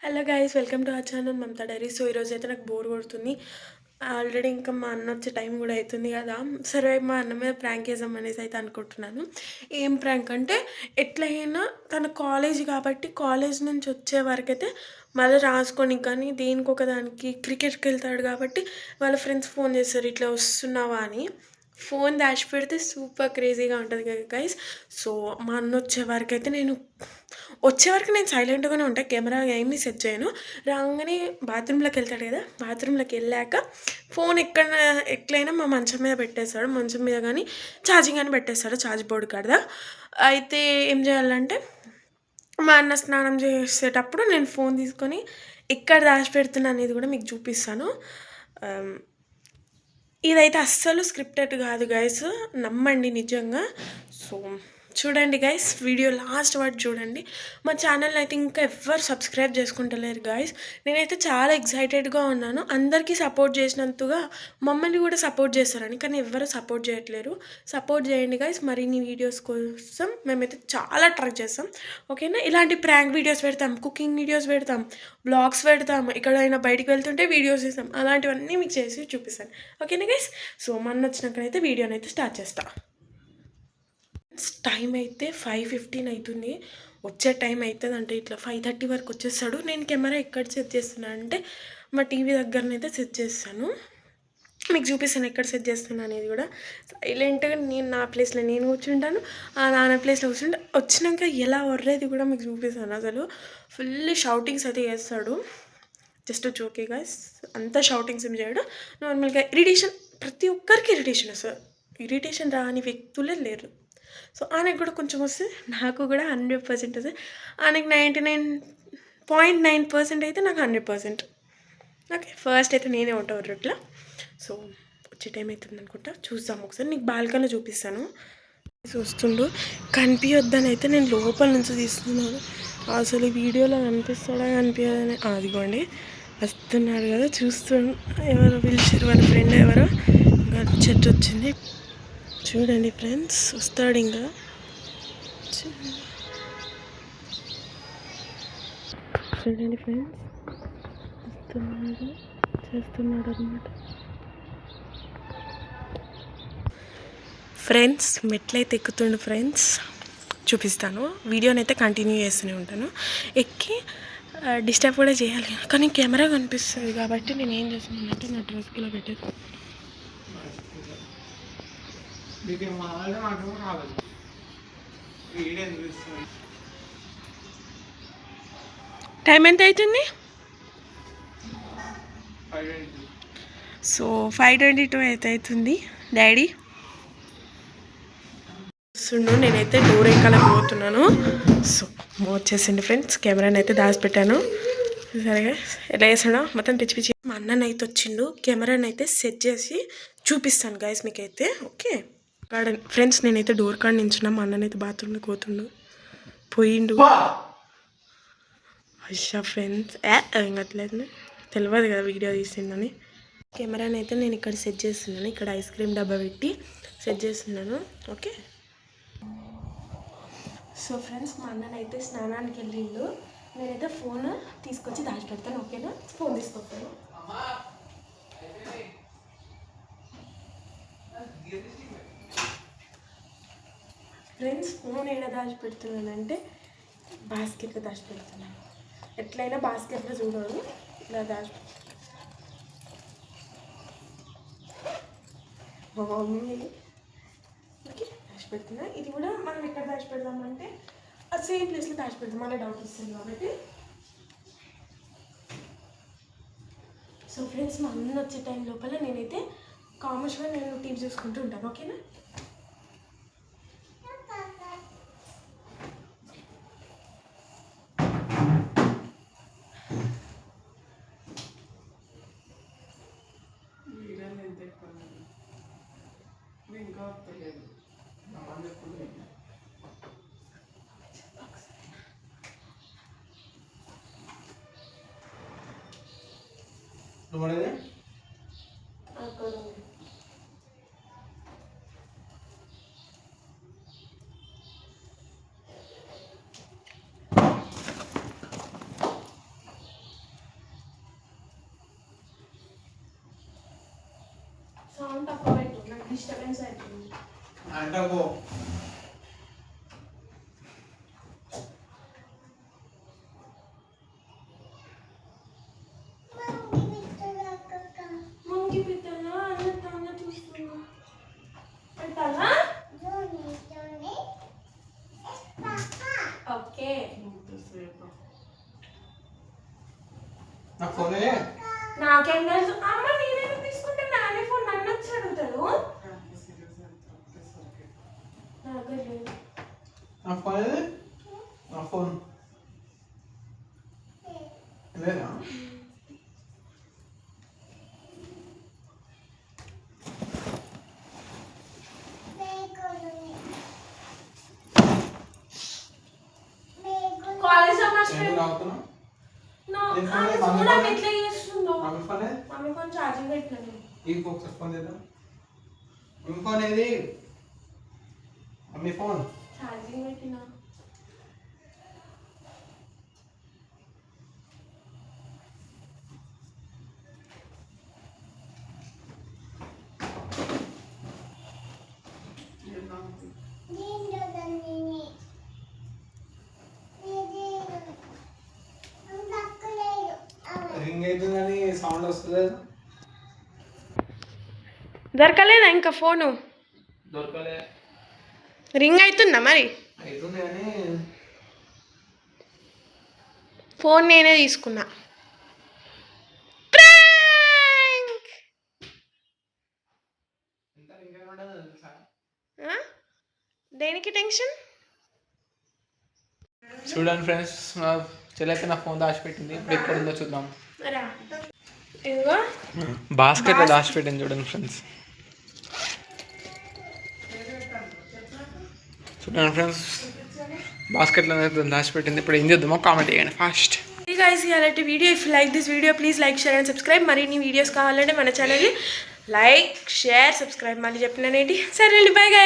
Hello guys, welcome to our channel Mamata diary. So ఈరోజు అయితే నాకు బోర్ కొడుతుంది. ఆల్రెడీ ఇంకా మా అన్న వచ్చే టైం కూడా అవుతుంది కదా. సరే, మా అన్న మీద ప్రాంక్ వేద్దాం అనేసి అయితే అనుకుంటున్నాను. ఏం ప్రాంక్ అంటే, ఎట్లయినా తన కాలేజ్ కాబట్టి కాలేజ్ నుంచి వచ్చే వరకు అయితే మళ్ళీ రాసుకొని కానీ దేనికి ఒకదానికి క్రికెట్కి వెళ్తాడు కాబట్టి వాళ్ళ ఫ్రెండ్స్ ఫోన్ చేస్తారు ఇట్లా వస్తున్నావా అని. ఫోన్ దాచి పెడితే సూపర్ క్రేజీగా ఉంటుంది కదా గైస్. సో మా అన్న వచ్చే వరకు నేను సైలెంట్గానే ఉంటాను, కెమెరా ఏమీ సెట్ చేయను. రాగానే బాత్రూంలోకి వెళ్తాడు కదా, బాత్రూంలోకి వెళ్ళాక ఫోన్ ఎట్లయినా మా మంచం మీద పెట్టేస్తాడు. మంచం మీద కానీ ఛార్జింగ్ అని పెట్టేస్తాడు, ఛార్జ్ బోర్డు కాడ. అయితే ఏం చేయాలంటే, మా అన్న స్నానం చేసేటప్పుడు నేను ఫోన్ తీసుకొని ఎక్కడ దాచిపెడుతున్నా అనేది కూడా మీకు చూపిస్తాను. ఇదైతే అస్సలు స్క్రిప్టెడ్ కాదు గైస్, నమ్మండి నిజంగా. సో చూడండి గైస్, వీడియో లాస్ట్ వరకు చూడండి. మా ఛానల్ అయితే ఇంకా ఎవ్వరు సబ్స్క్రైబ్ చేసుకుంటలేరు గైస్. నేనైతే చాలా ఎక్సైటెడ్గా ఉన్నాను, అందరికీ సపోర్ట్ చేసినంతగా మమ్మల్ని కూడా సపోర్ట్ చేస్తారని. కానీ ఎవ్వరు సపోర్ట్ చేయట్లేరు. సపోర్ట్ చేయండి గైస్. మరిన్ని వీడియోస్ కోసం మేమైతే చాలా ట్రై చేస్తాం, ఓకేనా. ఇలాంటి ప్రాంక్ వీడియోస్ పెడతాం, కుకింగ్ వీడియోస్ పెడతాం, బ్లాగ్స్ పెడతాం, ఎక్కడైనా బయటికి వెళ్తుంటే వీడియోస్ చేస్తాం, అలాంటివన్నీ మీకు చేసి చూపిస్తాను, ఓకేనా గైస్. సో మన వచ్చినాకనైతే వీడియోనైతే స్టార్ట్ చేస్తాను. టైం అయితే 5:15 అవుతుంది. వచ్చే టైం అవుతుంది అంటే ఇట్లా 5:30 వరకు వచ్చేస్తాడు. నేను కెమెరా ఎక్కడ సెట్ చేస్తున్నాను అంటే మా టీవీ దగ్గరనైతే సెట్ చేస్తాను. మీకు చూపిస్తాను ఎక్కడ సెట్ చేస్తాను అనేది కూడా. సైలెంట్గా నేను నా ప్లేస్లో నేను కూర్చుంటాను, ఆ నాన్న ప్లేస్లో కూర్చుంటే వచ్చినాక ఎలా వర్రేది కూడా మీకు చూపిస్తాను. అసలు ఫుల్ షౌటింగ్స్ అయితే చేస్తాడు. జస్ట్ జోకే గైస్, అంతా షౌటింగ్స్ ఏం చేయడు. నార్మల్గా ఇరిటేషన్, ప్రతి ఒక్కరికి ఇరిటేషన్ వస్తుంది. ఇరిటేషన్ రాని వ్యక్తులే లేరు. సో ఆయనకు కూడా కొంచెం వస్తే నాకు కూడా 100% వస్తుంది. ఆయనకి 99.9% అయితే నాకు 100%. ఓకే, ఫస్ట్ అయితే నేనే ఉంటాను ఇట్లా. సో వచ్చే టైం అవుతుంది అనుకుంటా, చూద్దాం ఒకసారి. నీకు బాల్కనీలో చూపిస్తాను. చూస్తుండు కనిపించొద్దని అయితే నేను లోపల నుంచి తీస్తున్నాను. అసలు ఈ వీడియోలో కనిపిస్తాడా కనిపించదని. అదిగోండి వస్తున్నాడు కదా, చూస్తుండు. ఎవరో పిలిచారు, వాళ్ళ ఫ్రెండ్ ఎవరో చెట్టు వచ్చింది. చూడండి ఫ్రెండ్స్, వస్తాడు ఇంకా. చూడండి ఫ్రెండ్స్, వస్తున్నాడు, చేస్తున్నాడు అనమాట. ఫ్రెండ్స్ మెట్లయితే ఎక్కుతుండు ఫ్రెండ్స్, చూపిస్తాను. వీడియోనైతే కంటిన్యూ చేస్తూనే ఉంటాను. ఎక్కి డిస్టర్బ్ కూడా చేయాలి, కానీ కెమెరా కనిపిస్తుంది కాబట్టి నేను ఏం చేస్తున్నానంటే నా డ్రెస్లో పెట్టేది. టైం ఎంత అవుతుంది? సో 5:22 అయితే అవుతుంది. డాడీ వస్తుండు, నేనైతే డోర్ ఎక్కాలకు పోతున్నాను. సో వచ్చేసింది ఫ్రెండ్స్, కెమెరాని అయితే దాచిపెట్టాను. సరేగా ఎలా వేసాడో మొత్తం పిచ్చి పిచ్చి. మా అన్ననైతే వచ్చిండు, కెమెరాని అయితే సెట్ చేసి చూపిస్తాను గైస్ మీకైతే, ఓకే. ఫ్రెండ్స్ నేనైతే డోర్ కాడ నించున్నా, మా అన్ననైతే బాత్రూమ్లో పోయిండు. అయ్యా ఫ్రెండ్స్, ఏం కట్టలేదు, తెలియదు కదా వీడియో తీసిందని. కెమెరాని అయితే నేను ఇక్కడ సెట్ చేస్తున్నాను, ఇక్కడ ఐస్ క్రీమ్ డబ్బా పెట్టి సెట్ చేస్తున్నాను, ఓకే. సో ఫ్రెండ్స్, మా అన్ననైతే స్నానానికి వెళ్ళిండు. నేనైతే ఫోన్ తీసుకొచ్చి దాచిపెడతాను, ఓకేనా. ఫోన్ తీసుకొస్తాను. ఫ్రెండ్స్, ఫోన్ ఏడా దాచిపెడుతున్నానంటే బాస్కెట్లో దాచిపెడుతున్నాను. ఎట్లయినా బాస్కెట్లో చూడదు, ఇలా మా మమ్మీ ఓకే దాచిపెడుతున్నా. ఇది కూడా మనం ఎక్కడ దాచిపెడదామంటే ఆ సేమ్ ప్లేస్లో దాచిపెడతాం, అలా డౌట్ వస్తుంది కాబట్టి. సో ఫ్రెండ్స్, మా అన్న వచ్చే టైం లోపల నేనైతే కామర్స్గా నేను టీవీ చూసుకుంటూ ఉంటాను, ఓకేనా. తక్కువ పెట్టు, నాకు డిస్టర్బెన్స్ అవుతుంది. అంటకు మంకి పెట్టాలా అన్నట్టు అన్న చూస్తున్నా. పెట్టాలా? ఓకే. నా ఫోన్ నాకేం తెలుసు అమ్మ, నేనేదో తీసుకుంటే నానే ఫోన్ నన్ను వచ్చి అడుగుతాడు. నా ఫోన్ నా ఫోన్ లేదా కాలేజ్ ఎట్లా చేస్తుందో మమ్మీ ఫోన్ ఛార్జింగ్ పెట్టినాను. ఈ ఫోన్ ఫోన్ చేద్దాం. మీ ఫోన్ ఏది? మీ ఫోన్ ఛార్జింగ్ పెట్టినా. రింగ్ అవుతుందని సౌండ్ వస్తుంది. దొరకలేదా ఇంకా ఫోను? దొరకలే. రింగ్ అవుతుందా మరి? అవుతుంది కానీ ఫోన్ నేనే తీసుకున్నా. దేనికి టెన్షన్? చూడండి ఫ్రెండ్స్, మా చెల్లైతే నా ఫోన్ దాచిపెట్టింది. ఇప్పుడు ఎక్కడ ఉందో చూద్దాం. బాస్కెట్లో దాచిపెట్టింది చూడండి ఫ్రెండ్స్. చూడండి ఫ్రెండ్స్, బాస్కెట్లో దాచిపెట్టింది. ఇప్పుడు ఏం చేద్దామో కామెంట్ చేయండి ఫాస్ట్. guys, ఇలాంటి video if like this video please like share and subscribe. మరిన్ని వీడియోస్ కావాలంటే మన ఛానల్ని లైక్ షేర్ సబ్స్క్రైబ్ మళ్ళీ చెప్పినానేంటి. సరే అండి, బై గైస్.